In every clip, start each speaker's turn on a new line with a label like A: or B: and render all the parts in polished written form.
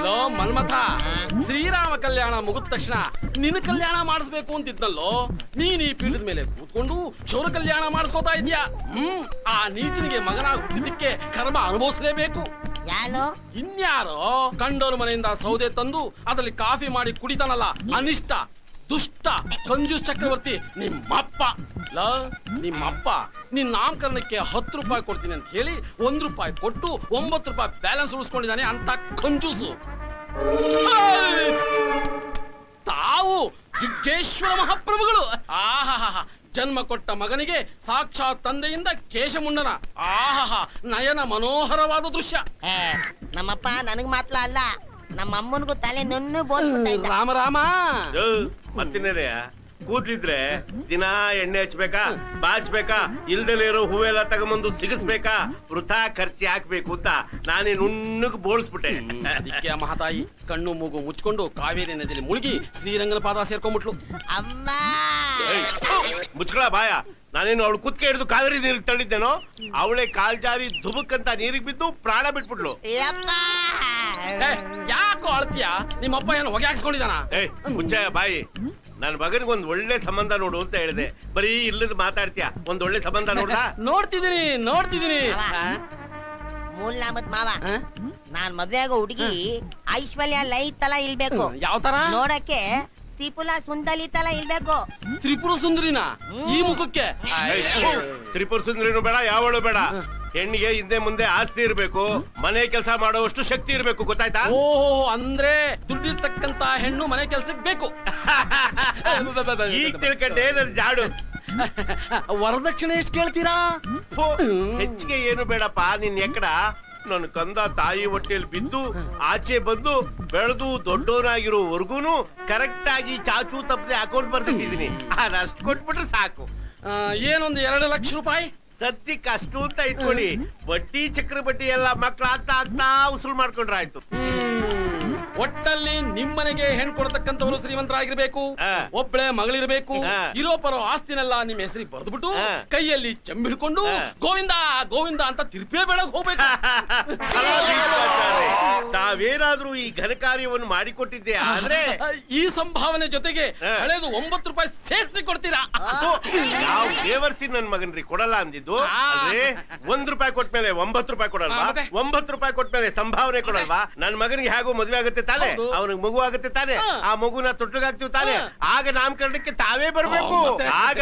A: Low Manmatha, Shriram ಕಲ್ಯಾಣ ಮುಗಿದ ತಕ್ಷಣ ನಿನ್ನ ಕಲ್ಯಾಣ ಮಾಡಿಸ್ಬೇಕು ಅಂತಿದ್ನಲ್ಲೋ. ನೀನ್ ಈ ಪೀಠದ ಮೇಲೆ ಕೂತ್ಕೊಂಡು ಚೌರ ಕಲ್ಯಾಣ ಮಾಡಿಸ್ಕೋತಾ ಇದ್ಯಾ. ಆ ನೀಚನಿಗೆ ಮಗನಾಗಿ ಹುಟ್ಟಿದ್ದಕ್ಕೆ ಕರ್ಮ ಅನುಭವಿಸ್ಲೇಬೇಕು. ಇನ್ಯಾರೋ ಕಂಡೋರ್ ಮನೆಯಿಂದ ಸೌದೆ ತಂದು ಅದರಲ್ಲಿ ಕಾಫಿ ಮಾಡಿ ಕುಡಿತಾನಲ್ಲ, ಅನಿಷ್ಟ ದುಷ್ಟ ಕಂಜೂಸ್ ಚಕ್ರವರ್ತಿ ನಿಮ್ಮಪ್ಪ. ನಿಮ್ಮಪ್ಪ ನಿನ್ ನಾಮಕರಣಕ್ಕೆ 10 ರೂಪಾಯಿ ಕೊಡ್ತೀನಿ ಅಂತ ಹೇಳಿ 1 ರೂಪಾಯಿ ಕೊಟ್ಟು 9 ರೂಪಾಯಿ ಬ್ಯಾಲೆನ್ಸ್ ಉಳಿಸ್ಕೊಂಡಿದ್ದಾನೆ ಅಂತ ಕಂಜೂಸು. ತಾವು ಜುಗ್ಗೇಶ್ವರ ಮಹಾಪ್ರಭುಗಳು. ಆಹಾ, ಜನ್ಮ ಕೊಟ್ಟ ಮಗನಿಗೆ ಸಾಕ್ಷಾತ್ ತಂದೆಯಿಂದ ಕೇಶಮುಂಡನ. ಆಹಾ, ನಯನ ಮನೋಹರವಾದ ದೃಶ್ಯ.
B: ನಮ್ಮಪ್ಪ ನನಗ್ ಮಾತ್ರ ಅಲ್ಲ, ನಮ್ಮ ಅಮ್ಮನಿಗೂ ತಲೆ ನುಣ್ಣು ಬೋಲ್ಬಿಡ್ತಾ ಇದ್ದ.
A: ರಾಮ ರಾಮ.
C: ಮತ್ತಿನ್ನೇನೆಯ ಕೂದ್ಲಿದ್ರೆ ದಿನ ಎಣ್ಣೆ ಹಚ್ಬೇಕಾ, ಬಾಚ್ಬೇಕಾ, ಇಲ್ದಲೇ ಇರೋ ಹೂವೆಲ್ಲ ತಗೊಂಬಂದು ಸಿಗಿಸ್ಬೇಕಾ, ವೃಥಾ ಖರ್ಚಿ ಹಾಕ್ಬೇಕು ಅಂತ ನಾನೇ ನುಣ್ಣಗ್ ಬೋಳ್ಸ್ಬಿಟ್ಟೆ.
A: ಅದಕ್ಕೆ ಆ ಮಹಾತಾಯಿ ಕಣ್ಣು ಮೂಗು ಮುಚ್ಕೊಂಡು ಕಾವೇರಿ ನದಿಯಲ್ಲಿ ಮುಳುಗಿ ಶ್ರೀರಂಗನ ಪಾದ ಸೇರ್ಕೊಂಡ್ಬಿಟ್ಲು.
B: ಅಮ್ಮ
C: ಮುಚ್ಕೊಳ ಬಾಯ. ನಾನೇನು ಅವಳು ಕುತ್ಕೆ ಹಿಡಿದು ಕಾವೇರಿ ನೀರಿಗೆ ತಳ್ಳಿದ್ದೇನೋ, ಅವಳೆ ಕಾಲ್ ಜಾರಿ ಧುಬುಕ್ ಅಂತ ನೀರಿಗೆ ಬಿದ್ದು ಪ್ರಾಣ ಬಿಟ್ಬಿಟ್ಲು.
A: ಯಾಕೋ ಅಳ್ತೀಯ? ನಿಮ್ಮಪ್ಪ ಏನು ಹೊಗೆ ಹಾಕ್ಸ್ಕೊಂಡಿದಾನ?
C: ಮುಚ್ಚಾಯ ಬಾಯಿ. ನನ್ನ ಮಗನಿಗೆ ಒಂದ್ ಒಳ್ಳೆ ಸಂಬಂಧ ನೋಡು ಅಂತ ಹೇಳಿದೆ, ಬರೀ ಇಲ್ಲದ ಮಾತಾಡ್ತೀಯ. ಒಂದ್ ಒಳ್ಳೆ ಸಂಬಂಧ ನೋಡ್ದ?
A: ನೋಡ್ತಿದೀನಿ.
B: ಮೂಲ್ನಾಮತ್ ಮಾವ, ನಾನ್ ಮದ್ವೆ ಆಗೋ ಹುಡುಗಿ ಐಶ್ವರ್ಯ ಲೈ ತರ ಇಲ್ಬೇಕು.
A: ಯಾವ ತರ?
B: ನೋಡಕ್ಕೆ ತ್ರಿಪುರ ಸುಂದರಿ ತರ ಇಲ್ಬೇಕು.
A: ತ್ರಿಪುರ ಸುಂದರಿನ ಈ ಮುಖಕ್ಕೆ?
C: ತ್ರಿಪುರ ಸುಂದರಿನೂ ಬೇಡ, ಯಾವಳು ಬೇಡ. ಹೆಣ್ಣಿಗೆ ಹಿಂದೆ ಮುಂದೆ ಆಸ್ತಿ ಇರ್ಬೇಕು, ಮನೆ ಕೆಲಸ ಮಾಡುವಷ್ಟು ಶಕ್ತಿ ಇರ್ಬೇಕು, ಗೊತ್ತಾಯ್ತಾ?
A: ಓಹೋ, ಅಂದ್ರೆ ದುಡ್ಡಿರ್ತಕ್ಕಂತ ಹೆಣ್ಣು ಮನೆ ಕೆಲ್ಸಕ್ಕೆ ಬೇಕು.
C: ಈಗ ತಿಳ್ಕೊಂಡೆ ನನ್ ಜಾಡು.
A: ವರದಕ್ಷಿಣೆ ಎಷ್ಟು ಕೇಳ್ತೀರಾ?
C: ಹೆಚ್ಚಿಗೆ ಏನು ಬೇಡಪ್ಪ. ನಿನ್ ಎಕ್ಕಡ ನನ್ ಕಂದ ತಾಯಿ ಹೊಟ್ಟೆಯಲ್ಲಿ ಬಿದ್ದು ಆಚೆ ಬಂದು ಬೆಳೆದು ದೊಡ್ಡವನಾಗಿರೋವರ್ಗೂನು ಕರೆಕ್ಟ್ ಆಗಿ ಚಾಚು ತಪ್ಪದೆ ಅಕೌಂಟ್ ಬರ್ದಿಟ್ಟಿದೀನಿ. ಅದಷ್ಟು ಕೊಟ್ಬಿಟ್ರೆ ಸಾಕು.
A: ಏನೊಂದು 2 ಲಕ್ಷ ರೂಪಾಯಿ
C: ಸದ್ಯಕ್ಕೆ ಅಷ್ಟು ಅಂತ ಇಟ್ಕೊಳ್ಳಿ. ಬಡ್ಡಿ ಚಕ್ರ ಬಡ್ಡಿ ಎಲ್ಲ ಮಕ್ಳು ಆಗ್ತಾ ಉಸುಲ್ ಮಾಡ್ಕೊಂಡ್ರೆ ಆಯ್ತು.
A: ಒಟ್ಟಲ್ಲಿ ನಿಮ್ಮನೆಗೆ ಹೆಣ್ ಕೊಡ್ತಕ್ಕಂಥವ್ರು ಶ್ರೀಮಂತರಾಗಿರ್ಬೇಕು, ಒಬ್ಬಳೆ ಮಗಳಿರ್ಬೇಕು. ಇರೋ ಪರೋ ಆಸ್ತಿನೆಲ್ಲ ನಿಮ್ಮ ಹೆಸರಿಗೆ ಬರೆದ್ಬಿಟ್ಟು ಕೈಯಲ್ಲಿ ಚೆಂಬು ಹಿಡ್ಕೊಂಡು ಗೋವಿಂದ ಗೋವಿಂದ ಅಂತ ತಿರುಪೇ ಬೇಡಕ್ ಹೋಗ್ಬೇಕು.
C: ತಾವೇನಾದ್ರೂ ಈ ಘನ ಕಾರ್ಯವನ್ನು ಮಾಡಿಕೊಟ್ಟಿದ್ದೆ ಆದ್ರೆ
A: ಈ ಸಂಭಾವನೆ ಜೊತೆಗೆ ಹಳೇದು 9 ರೂಪಾಯಿ ಸೇರಿಸಿ ಕೊಡ್ತೀರಾ?
C: ಯಾವ ದೇವರ್ಸಿ ನನ್ ಮಗನ್ರಿ ಕೊಡಲ್ಲ ಅಂದಿದ್ದು. ಆದ್ರೆ 1 ರೂಪಾಯಿ ಕೊಟ್ಮೇಲೆ 9 ರೂಪಾಯಿ ಕೊಡಲ್ವಾ? 9 ರೂಪಾಯಿ ಕೊಟ್ಮೇಲೆ ಸಂಭಾವನೆ ಕೊಡಲ್ವಾ? ನನ್ ಮಗನಿಗೆ ಹೇಗೋ ಮದ್ವೆ ಆಗುತ್ತೆ ತಾನೆ, ಅವನಿಗೆ ಮಗು ಆಗುತ್ತೆ ತಾನೆ, ಆ ಮಗುನ ತೊಟ್ಟಿಗಾಗ್ತೀವಿ ತಾನೆ, ಆಗ ನಾಮಕರಣಕ್ಕೆ ತಾವೇ ಬರ್ಬೇಕು. ಆಗ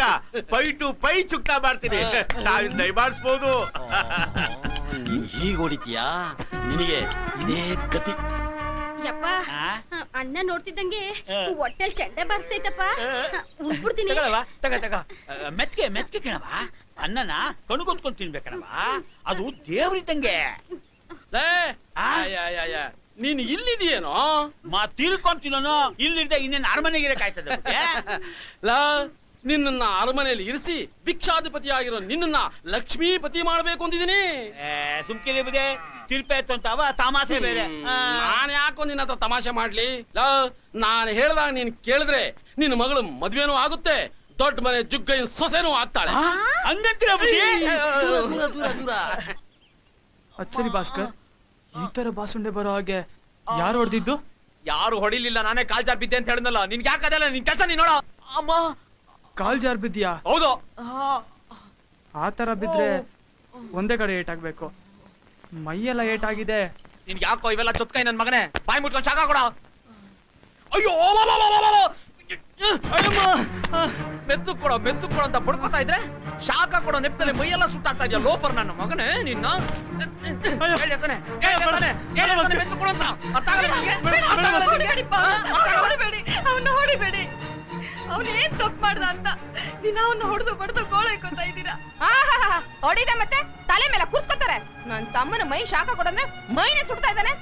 C: ಪೈ ಟು ಪೈ ಚುಕ್ತಾ ಮಾಡ್ತೀನಿ, ತಾವಿಂದ ದಯಮಾಡಿಸ್ಬೋದು.
A: ಹೀಗೆ ಹೊಡಿತೀಯಾ? ನಿನಗೆ ಇದೇ ಗತಿ.
D: ಯಪ್ಪ, ಅನ್ನ ನೋಡ್ತಿದ್ದಂಗೆ ಹೊಟ್ಟೆಲ್ ಚಂಡೆ ಬರ್ತೈತಪ್ಪ. ಉಣ್ಬಿಡ್ತೀನಿ.
E: ಮೆತ್ಗೆ ಮೆತ್ಗೆ ಕಣವ, ಅನ್ನನ ಕಣ್ಕೊಂತ್ಕೊಂಡ್ ತಿನ್ಬೇಕಣವ, ಅದು ದೇವ್ರಿದ್ದಂಗೆ.
A: ನೀನ್ ಇಲ್ಲಿದೆಯೇನೋ?
E: ತಿರ್ಕೊಂತೀನೋ, ಇಲ್ಲಿರ್ದೆ ಇನ್ನೇನು ಅರಮನೆಗೆ ಇರಕಾಯ್ತದೆ.
A: ನಿನ್ನ ಅರಮನೆಯಲ್ಲಿ ಇರಿಸಿ ಭಿಕ್ಷಾಧಿಪತಿ ಆಗಿರೋ ನಿನ್ನ ಲಕ್ಷ್ಮೀಪತಿ ಮಾಡ್ಬೇಕು ಅಂದಿದ್ದೀನಿ.
E: ಸುಮ್ಕಿರಿ ಬುದೇ, ತಿರ್ಪೆ ಅಂತಾವ ತಮಾಷೆ ಬೇರೆ.
A: ನಾನ್ ಯಾಕೋ ನಿನ್ನ ಹತ್ರ ತಮಾಷೆ ಮಾಡ್ಲಿ? ನಾನು ಹೇಳ್ದಾಗ ನೀನ್ ಕೇಳಿದ್ರೆ ನಿನ್ನ ಮಗಳು ಮದ್ವೆನೂ ಆಗುತ್ತೆ, ದೊಡ್ಡ ಮನೆ ಜುಗ್ಗೈನ್ ಸೊಸೆನೂ ಆಗ್ತಾಳೆ.
E: ಹಂಗಂತೀರ
A: ದೂರ.
F: ಅಚ್ಚರಿ ಭಾಸ್ಕರ್, ಈ ತರ ಬಾಸುಂಡೆ ಬರೋ ಹಾಗೆ ಯಾರು ಹೊಡೆದಿದ್ದು?
G: ಯಾರು ಹೊಡಿಲಿಲ್ಲ, ನಾನೇ ಕಾಲ್ ಜಾರ್ ಬಿದ್ದೆ ಅಂತ ಹೇಳಿದ್ನಲ್ಲ. ನಿನ್ಗೆ ಯಾಕದಲ್ಲ, ನಿನ್ ಕೆಲಸ ನೀನ್ ನೋಡ.
F: ಅಮ್ಮ, ಕಾಲ್ ಜಾರ್ ಬಿದ್ಯಾ?
G: ಹೌದು.
F: ಆ ತರ ಬಿದ್ರೆ ಒಂದೇ ಕಡೆ ಏಟಾಗ್ಬೇಕು, ಮೈಯೆಲ್ಲ ಏಟಾಗಿದೆ.
G: ನಿನ್ಗೆ ಯಾಕೋ ಇವೆಲ್ಲ ಚೊತ್ಕೈ ನನ್ ಮಗನೇ? ಬಾಯಿ ಮುಟ್ಕೊಂಡು ಶಾಖ ಕೊಡ. ಅಯ್ಯೋ, ಮೆತ್ತು ಕೊಡೋ ಅಂತ ಬಡ್ಕೋತಾ ಇದ್ರೆ ಶಾಖ ಕೊಡೋ ನೆಪ್ಪದಲ್ಲಿ ಮೈಯೆಲ್ಲ ಸುಟ್ಟಾಗ್ತಾ ಇದೆಯಾ ಲೋಫರ್ ನನ್ನ ಮಗನೇ ನಿನ್ನ. ಮೆತ್ತು ಕೊಡೋ ಅಂತ ಅರ್ಥ ಆಗಲ್ಲ
H: ಹೊಡಿಬೇಡಿ, ಅವನ್ನ ಹೊಡಿಬೇಡಿ. ಅವನೇನ್ ತಪ್ಪು ಮಾಡ್ದ ಅಂತ ದಿನ ಅವನ್ನ ಹೊಡೆದು ಬಡ್ದು ಗೋಳೈಕೋತಾ ಇದ್ದೀರಾ.
D: ಹೊಡಿದ ಮತ್ತೆ ತಲೆ ಮೇಲೆ ಕೂರ್ಸ್ಕೊತಾರೆ. ನನ್ ತಮ್ಮನ ಮೈ ಶಾಖ ಕೊಡಂದ್ರೆ ಮೈನೇ ಸುಡ್ತಾ ಇದ್ದಾನೆ.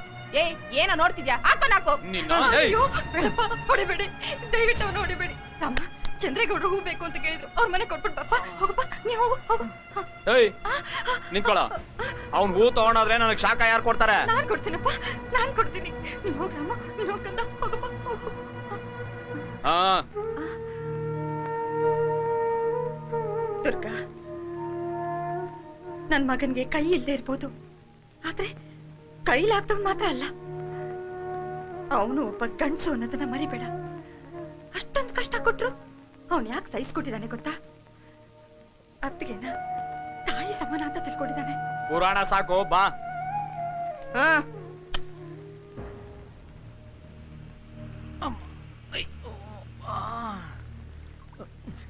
D: ಏನೋ ನೋಡ್ತಿದ್ಯಾ? ಹಾಕೋ.
H: ಅಯ್ಯೋ ಬೇಡಪ್ಪ, ಹೊಡಿಬೇಡಿ, ದಯವಿಟ್ಟು ಅವನ್ನ ಹೊಡಿಬೇಡಿ. ರಾಮ, ಚಂದ್ರೇಗೌಡರು ಹೂ ಬೇಕು ಅಂತ ಕೇಳಿದ್ರು, ಅವ್ರ ಮನೆ ಕೊಟ್ಬಿಟ್ಟು ಬಪ್ಪ. ಹೋಗಪ್ಪ, ನೀ ಹೋಗು.
G: ನಿಂತ್ಕೊಳ. ಅವ್ನ್ ಹೂ ತಗೊಂಡಾದ್ರೆ ನನಗ್ ಶಾಖ ಯಾರು ಕೊಡ್ತಾರೆ?
H: ನಾನ್ ಕೊಡ್ತೀನಪ್ಪ, ನಾನ್ ಕೊಡ್ತೀನಿ. ನೀನ್ ಹೋಗ್ ರಾಮ, ನೀನ್ ಹೋಗಂತ ಹೋಗಪ್ಪ, ಹೋಗು. ದುರ್ಗಾ, ನನ್ ಮಗನ್ಗೆ ಕೈ ಇಲ್ಲದೆ ಇರ್ಬೋದು, ಆದ್ರೆ ಕೈಲಾಗ್ದವ್ ಮಾತ್ರ ಅಲ್ಲ. ಅವನು ಒಬ್ಬ ಗಂಡ್ಸು ಅನ್ನೋದನ್ನ ಮರಿಬೇಡ. ಅಷ್ಟೊಂದು ಕಷ್ಟ ಕೊಟ್ರು ಅವನ್ ಯಾಕೆ ಸಹಿಸ್ಕೊಟ್ಟಿದ್ದಾನೆ ಗೊತ್ತಾ? ಅತ್ತಿಗೆನ ತಾಯಿ ಸಮಾನ ಅಂತ ತಿಳ್ಕೊಂಡಿದ್ದಾನೆ.
E: ಪುರಾಣ ಸಾಕು ಬಾ.
D: ಹಾ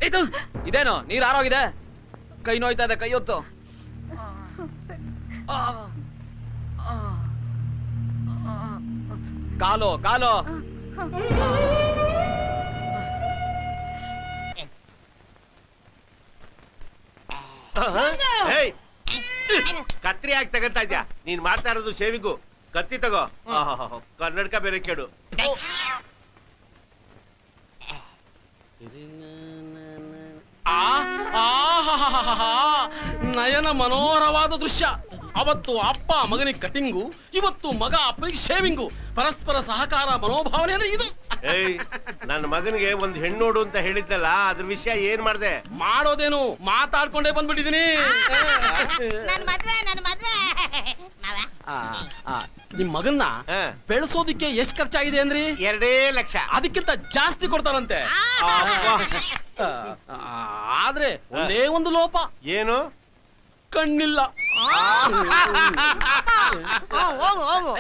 G: ಇದು ಇದೇನು ನೀರ್ ಆರೋಗಿದೆ, ಕೈ ನೋಯ್ತಾ ಇದೆ, ಕೈ ಹೊತ್ತು. ಕಾಲು ಕಾಲು
C: ಹೇಯ್, ಕತ್ರಿ ಹಾಕಿ ತಗಂತಾ ಇದ್ಯಾ? ನೀನ್ ಮಾಡ್ತಾ ಇರೋದು ಶೇವಿಂಗು. ಕತ್ತಿ ತಗೋ. ಕನ್ನಡಕ ಬೇರೆ ಕೇಳು.
A: ನಯನ ಮನೋಹರವಾದ ದೃಶ್ಯ. ಅವತ್ತು ಅಪ್ಪ ಮಗನಿಗೆ ಕಟಿಂಗು, ಇವತ್ತು ಮಗ ಅಪ್ಪನಿಗೆ ಶೇವಿಂಗು. ಪರಸ್ಪರ ಸಹಕಾರ ಮನೋಭಾವನೆ ಅಂದ್ರೆ ಇದು.
C: ಏಯ್, ನನ್ನ ಮಗನಿಗೆ ಒಂದ್ ಹೆಣ್ಣೋಡು ಅಂತ ಹೇಳಿದ್ದಲ್ಲ, ಅದ್ರ ವಿಷಯ ಏನ್ ಮಾಡ್ದೆ?
A: ಮಾಡೋದೇನು, ಮಾತಾಡ್ಕೊಂಡೇ ಬಂದ್ಬಿಟ್ಟಿದೀನಿ.
B: ನನ್ ಮದ್ವೆ ಮಾವ.
A: ನಿಮ್ ಮಗನ್ನ
C: ಹಾ.
A: ಬೆಳೆಸೋದಿಕ್ಕೆ ಎಷ್ಟ್ ಖರ್ಚಾಗಿದೆ ಅಂದ್ರಿ?
C: 2 ಲಕ್ಷ.
A: ಅದಕ್ಕಿಂತ ಜಾಸ್ತಿ ಕೊಡ್ತಾರಂತೆ. ಆದ್ರೆ ಒಂದೇ ಒಂದು ಲೋಪ,
C: ಏನು?
A: ಕಣ್ಣಿಲ್ಲ.
B: ಹೋಗು.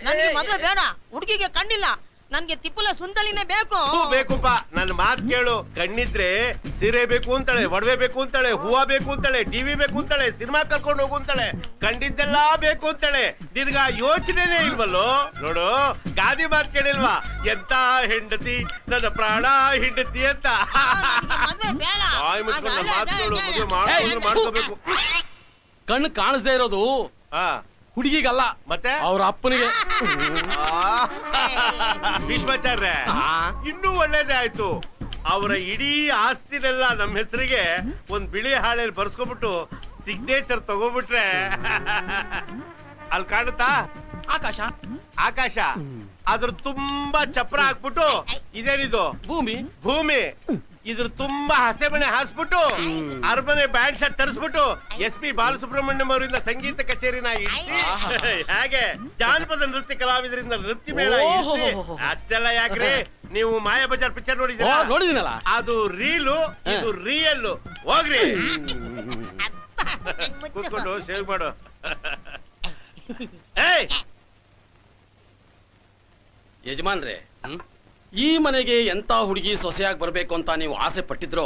B: ನನ್ಗೆ ಮದ್ವೆ ಬೇಡ, ಹುಡುಗಿಗೆ ಕಣ್ಣಿಲ್ಲ. ನನ್ಗೆ ತಿಪ್ಪಲ ಸುಂದಲಿನೇ ಬೇಕು.
C: ಬೇಕುಪ್ಪ, ನನ್ನ ಮಾತ್ ಕೇಳು. ಕಣ್ಣಿದ್ರೆ ಸೀರೆ ಬೇಕು ಅಂತಾಳೆ, ಒಡವೆ ಬೇಕು ಅಂತಾಳೆ, ಹೂವ ಬೇಕು ಅಂತಾಳೆ, ಟಿವಿ ಬೇಕು ಅಂತಾಳೆ, ಸಿನಿಮಾ ಕರ್ಕೊಂಡು ಹೋಗು ಅಂತಾಳೆ. ಕಂಡಿದ್ದೆಲ್ಲಾ ಬೇಕು ಅಂತಾಳೆ. ನಿನ್ಗ ಯೋಚನೆನೇ ಇಲ್ವಲ್ಲೋ? ನೋಡು, ಗಾದಿ ಮಾತ್ ಕೇಳಿಲ್ವಾ? ಎಂತ ಹೆಂಡತಿ, ನನ್ನ ಪ್ರಾಣ ಹೆಂಡತಿ ಅಂತ.
B: ಮದ್ವೆ ಬೇಡ.
C: ಬಾಯ್ ಮುಚ್ಕೊಂಡು ನನ್ನ ಮಾತ್ ಕೇಳು. ಮದುವೆ ಮಾಡೋದು ಮಾಡ್ಕೋಬೇಕು.
A: ಕಣ್ಣು ಕಾಣಿಸ್ದೇ ಇರೋದು
C: ಹಾ,
A: ಹುಡುಗಿಗಲ್ಲ,
C: ಮತ್ತೆ
A: ಅವ್ರ ಅಪ್ಪನಿಗೆ.
C: ಭೀಷ್ಮಾಚಾರ್ಯ, ಇನ್ನೂ ಒಳ್ಳೇದೇ ಆಯ್ತು. ಅವರ ಇಡೀ ಆಸ್ತಿನೆಲ್ಲ ನಮ್ಮ ಹೆಸರಿಗೆ ಒಂದ್ ಬಿಳಿ ಹಾಳೆಯಲ್ಲಿ ಬರ್ಸ್ಕೊಬಿಟ್ಟು ಸಿಗ್ನೇಚರ್ ತಗೋಬಿಟ್ರೆ ಅಲ್ಲಿ ಕಾಣುತ್ತಾ
A: ಆಕಾಶ,
C: ಆಕಾಶ, ಅದ್ರ ತುಂಬಾ ಚಪ್ರ ಹಾಕ್ಬಿಟ್ಟು ಇದೇನಿದು
A: ಭೂಮಿ,
C: ಭೂಮಿ, ಇದ್ರ ತುಂಬಾ ಹಸೆಮಣೆ ಹಾಸ್ಬಿಟ್ಟು ಅರಮನೆ ಬ್ಯಾಂಡ್ ಶರ್ಟ್ ತರಿಸ್ಬಿಟ್ಟು SP ಬಾಲಸುಬ್ರಹ್ಮಣ್ಯಂ ಅವರಿಂದ ಸಂಗೀತ ಕಚೇರಿನ ಇಡ್ಸಿ, ಹಾಗೆ ಜಾನಪದ ನೃತ್ಯ ಕಲಾವಿದರಿಂದ ನೃತ್ಯ ಮೇಳ ಇಡ್ಸಿ. ಅಷ್ಟೆಲ್ಲ ಯಾಕ್ರಿ? ನೀವು ಮಾಯಾ ಬಜಾರ್ ಪಿಕ್ಚರ್ ನೋಡಿದ್ದೀರಾ?
A: ನೋಡಿದಿನಲ್ಲ.
C: ಅದು ರೀಲು, ಇದು ರಿಯಲ್. ಹೋಗ್ರಿ, ಕೂತ್ಕೊಂಡು ಸೇವ್ ಮಾಡು. ಏಯ್,
A: ಯಜಮಾನ್ರೆ, ಈ ಮನೆಗೆ ಎಂತ ಹುಡುಗಿ ಸೊಸೆಯಾಗಿ ಬರ್ಬೇಕು ಅಂತ ನೀವು ಆಸೆ ಪಟ್ಟಿದ್ರೋ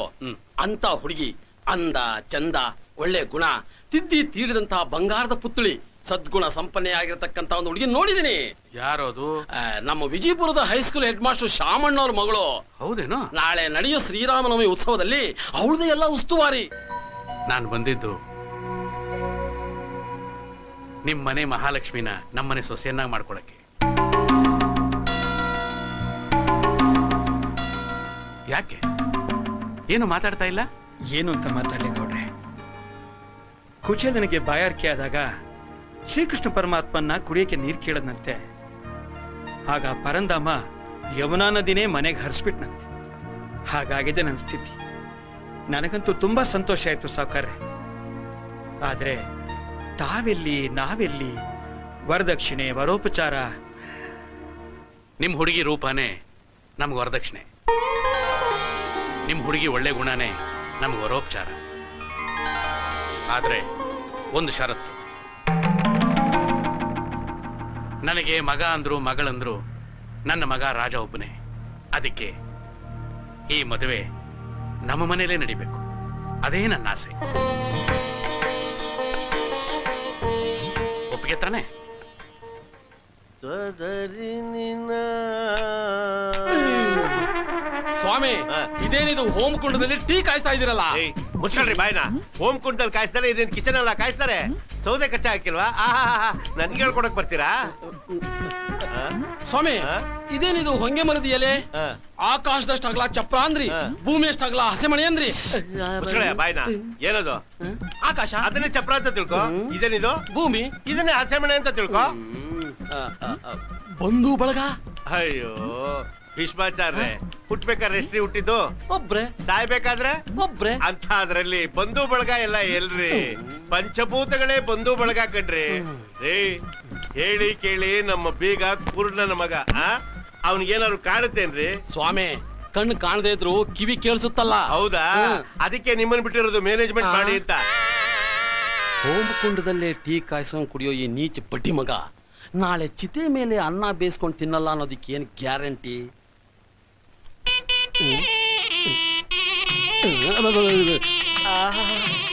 A: ಅಂತ ಹುಡುಗಿ ಅಂದ, ಚಂದ, ಒಳ್ಳೆ ಗುಣ, ತಿದ್ದಿ ತೀಡಿದಂತಹ ಬಂಗಾರದ ಪುತ್ಳಿ, ಸದ್ಗುಣ ಸಂಪನ್ನೆಯಾಗಿರ್ತಕ್ಕಂತ ಒಂದು ಹುಡುಗಿ ನೋಡಿದೀನಿ.
I: ಯಾರೋದು?
A: ನಮ್ಮ ವಿಜಯಪುರದ ಹೈಸ್ಕೂಲ್ ಹೆಡ್ ಮಾಸ್ಟರ್ ಶಾಮಣ್ಣವ್ರ ಮಗಳು.
I: ಹೌದೇನೋ?
A: ನಾಳೆ ನಡೆಯೋ ಶ್ರೀರಾಮನವಮಿ ಉತ್ಸವದಲ್ಲಿ ಅವಳದೇ ಎಲ್ಲ ಉಸ್ತುವಾರಿ.
I: ನಾನು ಬಂದಿದ್ದು ನಿಮ್ ಮನೆ ಮಹಾಲಕ್ಷ್ಮಿನ ನಮ್ಮನೆ ಸೊಸೆಯನ್ನಾಗಿ ಮಾಡ್ಕೊಳಕ್ಕೆ. ಯಾಕೆ ಏನು ಮಾತಾಡ್ತಾ ಇಲ್ಲ?
J: ಏನು ಅಂತ ಮಾತಾಡ್ಲಿ ಗೌಡ್ರೆ. ಕುಚೇಲನಿಗೆ ಬಾಯಾರಿಕೆ ಆದಾಗ ಶ್ರೀಕೃಷ್ಣ ಪರಮಾತ್ಮನ್ನ ಕುಡಿಯಕ್ಕೆ ನೀರು ಕೇಳದ್ನಂತೆ. ಆಗ ಪರಂಧಾಮ ಯಮುನಾ ನದಿನೇ ಮನೆಗೆ ಹರಿಸ್ಬಿಟ್ನಂತೆ. ಹಾಗಾಗಿದೆ ನನ್ನ ಸ್ಥಿತಿ. ನನಗಂತೂ ತುಂಬಾ ಸಂತೋಷ ಆಯ್ತು ಸಾವ್ಕಾರ್ರೆ. ಆದ್ರೆ ತಾವೆಲ್ಲಿ, ನಾವೆಲ್ಲಿ? ವರದಕ್ಷಿಣೆ, ವರೋಪಚಾರ.
I: ನಿಮ್ ಹುಡುಗಿ ರೂಪನೇ ನಮ್ಗೆ ವರದಕ್ಷಿಣೆ, ನಿಮ್ ಹುಡುಗಿ ಒಳ್ಳೆ ಗುಣನೇ ನಮ್ಗೆ ವರೋಪಚಾರ. ಆದ್ರೆ ಒಂದು ಷರತ್ತು, ನನಗೆ ಮಗ ಅಂದ್ರು ಮಗಳಂದ್ರು ನನ್ನ ಮಗ ರಾಜ ಒಬ್ಬನೇ. ಅದಕ್ಕೆ ಈ ಮದುವೆ ನಮ್ಮ ಮನೇಲೇ ನಡಿಬೇಕು. ಅದೇ ನನ್ನ ಆಸೆ. ಒಪ್ಪಿಗೆ ತಾನೆ?
A: ಸ್ವಾಮಿ, ಇದೇನಿದು ಹೋಮ್ ಕುಂಡದಲ್ಲಿ ಟೀ ಕಾಯಿಸ್ತಾ ಇದೀರಲ್ಲ?
C: ಮುಚ್ಕೊಳ್ರಿ ಬಾಯ್ನ. ಹೋಮ್ ಕುಂಡಲ್ಲಿ ಕಾಯಿಸ್ತಾರೆ, ಇದೇನ್ ಕಿಚನ್ ಎಲ್ಲ ಕಾಯಿಸ್ತಾರೆ. ಸೌದೆ ಕಚ್ಚಾ ಹಾಕಿಲ್ವಾ? ನನ್ಗೆ ಹೇಳ್ಕೊಡಕ್ ಬರ್ತೀರಾ
A: ಸ್ವಾಮಿ? ಇದೇನಿದು ಹೊಂಗೆ ಮರದ ಎಲೆ? ಆಕಾಶದಷ್ಟು ಅಗಲ ಚಪ್ರ ಅಂದ್ರಿ, ಭೂಮಿ ಅಷ್ಟು ಅಗಲ ಹಸೆಮಣೆ ಅಂದ್ರಿ.
C: ಬಾಯ್ನ. ಏನದು?
A: ಆಕಾಶ
C: ಅದನ್ನೇ ಚಪ್ರ ಅಂತ ತಿಳ್ಕೊ. ಇದೇನಿದು?
A: ಭೂಮಿ.
C: ಇದನ್ನೇ ಹಸೆಮಣೆ ಅಂತ ತಿಳ್ಕೊ.
A: ಬಂಧು ಬಳಗ.
C: ಅಯ್ಯೋ, ಭೀಷ್ಮಾಚಾರ್ಯ ಹುಟ್ಬೇಕಾದ್ರೆ ಎಷ್ಟ್ರಿ ಹುಟ್ಟಿದ್ದು?
A: ಒಬ್ರೆ.
C: ಸಾಯ್ಬೇಕಾದ್ರೆ
A: ಒಬ್ರೆ.
C: ಅಂತ ಅದ್ರಲ್ಲಿ ಬಂಧು ಬಳಗ ಎಲ್ಲ ಎಲ್ರಿ? ಪಂಚಭೂತಗಳೇ ಬಂಧು ಬಳಗ ಕಣ್ರಿ. ಹೇಳಿ ಕೇಳಿ ನಮ್ಮ ಬೀಗ ಪೂರ್ಣನ ಮಗ, ಅವನಿಗೇನಾದ್ರು ಕಾಣುತ್ತೇನ್ರಿ?
A: ಸ್ವಾಮಿ, ಕಣ್ಣು ಕಾಣದೇ ಇದ್ರು ಕಿವಿ ಕೇಳಿಸುತ್ತಲ್ಲ.
C: ಹೌದಾ? ಅದಕ್ಕೆ ನಿಮ್ಮನ್ ಬಿಟ್ಟಿರೋದು ಮ್ಯಾನೇಜ್ಮೆಂಟ್ ಮಾಡಿ ಅಂತ.
A: ಹೋಮಕುಂಡದಲ್ಲೇ ಟೀ ಕಾಯಿಸ್ಕೊಂಡು ಕುಡಿಯೋ ಈ ನೀಚ ಬಡ್ಡಿ ಮಗ ನಾಳೆ ಚಿತೆ ಮೇಲೆ ಅನ್ನ ಬೇಯಿಸ್ಕೊಂಡು ತಿನ್ನಲ್ಲ ಅನ್ನೋದಕ್ಕೆ ಏನ್ ಗ್ಯಾರಂಟಿ?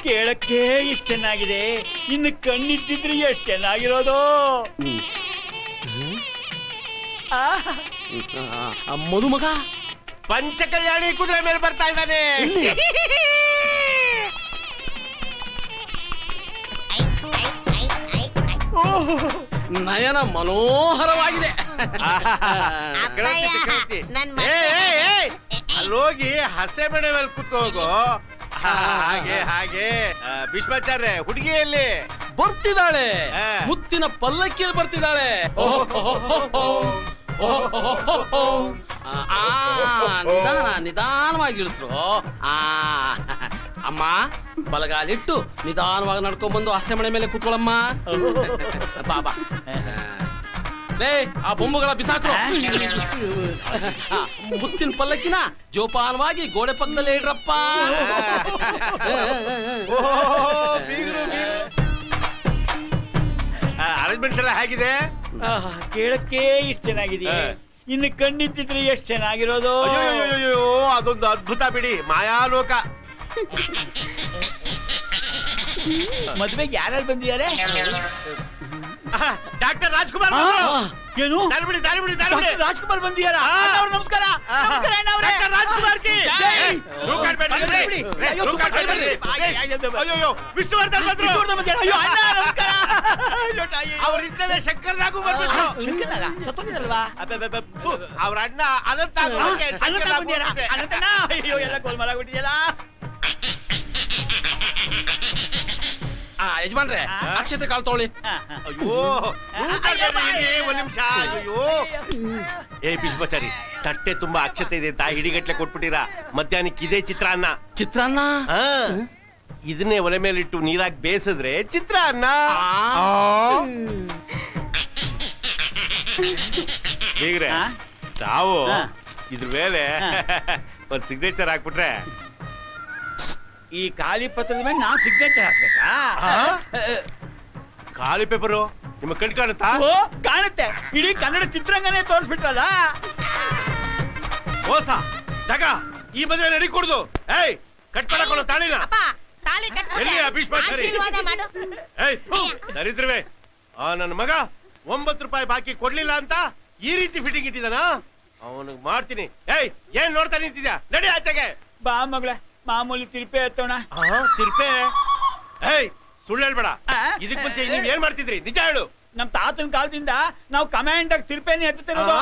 E: ಕೇಳಕ್ಕೆ ಇಷ್ಟ ಚೆನ್ನಾಗಿದೆ, ಇನ್ನು ಕಣ್ಣಿದ್ದಿದ್ರೆ ಎಷ್ಟು ಚೆನ್ನಾಗಿರೋದು.
A: ಮದುಮಗ
C: ಪಂಚ ಕಲ್ಯಾಣಿ ಕುದುರೆ ಮೇಲೆ ಬರ್ತಾ ಇದ್ದಾನೆ.
A: ನಯನ ಮನೋಹರವಾಗಿದೆ.
C: ಅಲ್ಲೋಗಿ ಹಸೆ ಮನೆ ಮೇಲೆ ಕುತ್ಕೋಗೋ. ಹಾಗೆ ಹಾಗೆ. ಭೀಷ್ಮಾಚಾರ್ಯ, ಹುಡುಗಿಯಲ್ಲಿ
A: ಬರ್ತಿದ್ದಾಳೆ, ಮುತ್ತಿನ ಪಲ್ಲಕ್ಕಿಯಲ್ಲಿ ಬರ್ತಿದ್ದಾಳೆ. ನಿಧಾನವಾಗಿ ಇಳಿಸ್ರು. ಅಮ್ಮ, ಬಲಗಾಲಿಟ್ಟು ನಿಧಾನವಾಗಿ ನಡ್ಕೊಂಡ್ ಬಂದು ಹಸೆ ಮನೆ ಮೇಲೆ ಕೂತ್ಕೊಳ್ಳಮ್ಮ. ಬಾಬಾ, ಲೇ ಆ ಬೊಂಬುಗಳ ಬಿಸಾಕ್ರು. ಮುತ್ತಿನ ಪಲ್ಲಕ್ಕಿನ ಜೋಪಾನವಾಗಿ ಗೋಡೆ ಪಕ್ಕದಲ್ಲೇ ಇಡ್ರಪ್ಪ.
C: ಅರೇಂಜ್ಮೆಂಟ್ಸ್ ಎಲ್ಲ ಹೇಗಿದೆ?
E: ಕೇಳಕ್ಕೆ ಇಷ್ಟ ಚೆನ್ನಾಗಿದೆ, ಇನ್ನು ಕಣ್ಣಿದ್ದಿದ್ರೆ ಎಷ್ಟು ಚೆನ್ನಾಗಿರೋದು.
C: ಅಯ್ಯೋ, ಅದೊಂದು ಅದ್ಭುತ ಬಿಡಿ, ಮಾಯಾಲೋಕ.
E: ಮದ್ವೆಗೆ ಯಾರ್ಯಾರು ಬಂದಿದ್ದಾರೆ?
C: ಡಾಕ್ಟರ್ ರಾಜ್ಕುಮಾರ್.
E: ಏನು?
C: ಬಿಡಿ
E: ರಾಜ್ಕುಮಾರ್ ಬಂದಿದ್ದಾರಾ? ನಮಸ್ಕಾರ.
C: ರಾಜ್ಕುಮಾರ್ ಕಿ ಅಯ್ಯೋ, ವಿಷ್ಣುವರ್ಧನ್ ಬಂದ್ರು. ಅವರಿದ್ದಲೇ ಶಂಕರ್ ನಾಗು ಬಂದ್ಬಿಟ್ರು.
E: ಸತ್ತೋಗಿದಲ್ವಾ?
C: ಅವ್ರ ಅಣ್ಣ ಅನಂತ
E: ಅನಂತಣ್ಣ. ಅಯ್ಯೋ, ಎಲ್ಲ ಗೋಲ್ಮಾಲ್ ಆಗ್ಬಿಟ್ಟಿದೆಯಲ್ಲ.
A: ಯಜಮಾನ್ರೆ, ಅಕ್ಷತೆ ಕಾಲ್ ತಗೊಳ್ಳಿ.
C: ಅಯ್ಯೋ, ಒಂದ್ ನಿಮಿಷ. ಅಯ್ಯೋ, ಏ ಭೀಷ್ಮಾಚಾರಿ, ತಟ್ಟೆ ತುಂಬಾ ಅಕ್ಷತೆ ಇದೆ ಅಂತ ಹಿಡಿಗಟ್ಲೆ ಕೊಟ್ಬಿಟ್ಟಿರಾ. ಮಧ್ಯಾಹ್ನಕ್ಕೆ ಇದೇ ಚಿತ್ರಾನ್ನ.
A: ಚಿತ್ರಾನ್ನ?
C: ಇದನ್ನೇ ಒಲೆ ಮೇಲಿಟ್ಟು ನೀರಾಗಿ ಬೇಯಿಸಿದ್ರೆ ಚಿತ್ರಾನ್ನ. ಹೀಗ್ರೆ ತಾವು ಇದ್ರ ಮೇಲೆ ಒಂದ್ ಸಿಗ್ನೇಚರ್ ಹಾಕ್ಬಿಟ್ರೆ.
E: ಈ ಖಾಲಿ ಪತ್ರದ ಮೇಲೆ ನಾವು ಸಿಗ್ನೇಚರ್ ಹಾಕ್ಬೇಕಾ?
C: ಖಾಲಿ ಪೇಪರು ನಿಮ್ಮ ಕಣ್ ಕಾಣುತ್ತಾ?
E: ಕಾಣುತ್ತೆ. ಇಡೀ ಕನ್ನಡ ಚಿತ್ರರಂಗನೇ ತೋರಿಸ್ಬಿಟ್ರಲ್ಲ.
C: ಮೋಸ, ತಗ, ಈ ಮದುವೆ ನಡಿ ಕೊಡುದು. ಏಯ್, ಕಟ್ ಮಾಡಕೊಳ್ಳೋ ತಾಳಿನ ಎಲ್ಲಿ ಭೀಷ್ಮಾಚಾರಿ? ಏಯ್, ದರಿದ್ರವೇ, ನನ್ನ ಮಗ 9 ರೂಪಾಯಿ ಬಾಕಿ ಕೊಡ್ಲಿಲ್ಲ ಅಂತ ಈ ರೀತಿ ಫಿಟ್ಟಿಂಗ್ ಇಟ್ಟಿದಾನ. ಅವನಿಗೆ ಮಾಡ್ತೀನಿ. ಏಯ್, ಏನ್ ನೋಡ್ತಾ ನಿಂತಿದ್ಯಾ? ನಡಿ ಆಚೆಗೆ.
E: ಬಾ ಮಗಳೇ, ಮಾಮೂಲಿ ತಿರುಪೆ ಎತ್ತೋಣ.
C: ತಿರುಪೆ? ಏಯ್, ಸುಳ್ಳು ಹೇಳ್ಬೇಡ. ಇದಕ್ ಮುಂಚೆ ನೀವ್ ಏನ್ ಮಾಡ್ತಿದ್ರಿ? ನಿಜ ಹೇಳು.
E: ನಮ್ ತಾತನ ಕಾಲದಿಂದ ನಾವು ಕಮಾಂಡ್ ಆಗಿ ತಿರುಪೆನೆ ಎತ್ತುತ್ತಿರೋದು.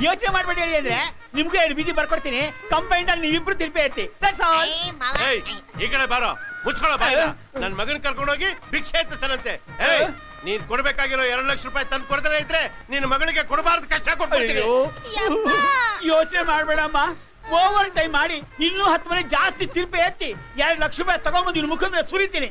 E: ಯೋಚನೆ ಮಾಡ್ಬೇಡಿ ಹೇಳಿ ಅಂದ್ರೆ ನಿಮ್ಗೆ 2 ಬೀದಿ ಬರ್ಕೊಡ್ತೀನಿ. ಕಂಪೈಂಡ್ ಅಲ್ಲಿ ನೀವಿಬ್ರು ತಿರುಪೆ ಎತ್ತಿ.
C: ಏಯ್, ಈ ಕಡೆ ಬಾರೋ, ಮುಚ್ಕೊಳ್ಳೋ ಬಾಯ. ನನ್ ಮಗನ್ ಕರ್ಕೊಂಡೋಗಿ ಭಿಕ್ಷೆ ಎತ್ತಿಸ್ತಾನಂತೆ. ಏಯ್, ನೀನ್ ಕೊಡ್ಬೇಕಾಗಿರೋ 2 ಲಕ್ಷ ರೂಪಾಯಿ ತಂದು ಕೊಡ್ತಾನೆ ಇದ್ರೆ ನಿನ್ನ ಮಗಳಿಗೆ ಕೊಡಬಾರ್ದು, ಕಷ್ಟ ಕೊಡ್ತೀನಿ.
E: ಯೋಚನೆ ಮಾಡ್ಬೇಡಮ್ಮ. ಓವರ್ ಟೈಮ್ ಮಾಡಿ ಇನ್ನೂ 10 ಮನೆ ಜಾಸ್ತಿ ತಿರುಪೆ ಎತ್ತಿ 2 ಲಕ್ಷ ರೂಪಾಯಿ ತಗೊಂಡ್ಬಂದು ನಿನ್ ಮುಖದ ಮೇಲೆ ಸುರಿತೀನಿ.